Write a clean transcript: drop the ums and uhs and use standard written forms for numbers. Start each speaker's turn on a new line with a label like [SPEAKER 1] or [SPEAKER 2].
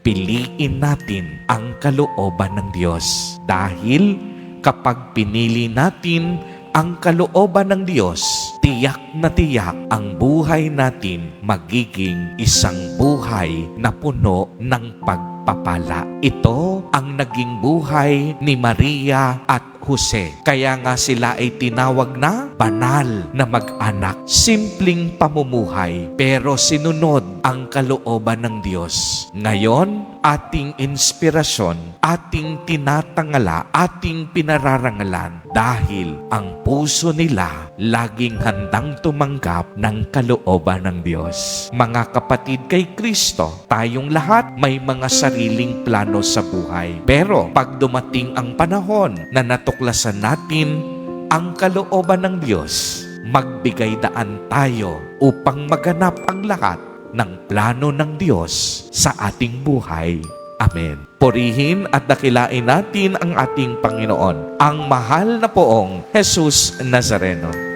[SPEAKER 1] piliin natin ang kalooban ng Diyos. Dahil kapag pinili natin ang kalooban ng Diyos, tiyak na tiyak ang buhay natin magiging isang buhay na puno ng pagpapala. Ito ang naging buhay ni Maria at Jose. Kaya nga sila ay tinawag na banal na mag-anak. Simpleng pamumuhay, pero sinunod ang kalooban ng Diyos. Ngayon, ating inspirasyon, ating tinatangala, ating pinararangalan dahil ang puso nila laging handang tumanggap ng kalooban ng Diyos. Mga kapatid kay Kristo, tayong lahat may mga sariling plano sa buhay. Pero pag dumating ang panahon na natuklasan natin ang kalooban ng Diyos, magbigay daan tayo upang maganap ang lahat ng plano ng Diyos sa ating buhay. Amen. Purihin at dakilain natin ang ating Panginoon, ang mahal na poong Jesus Nazareno.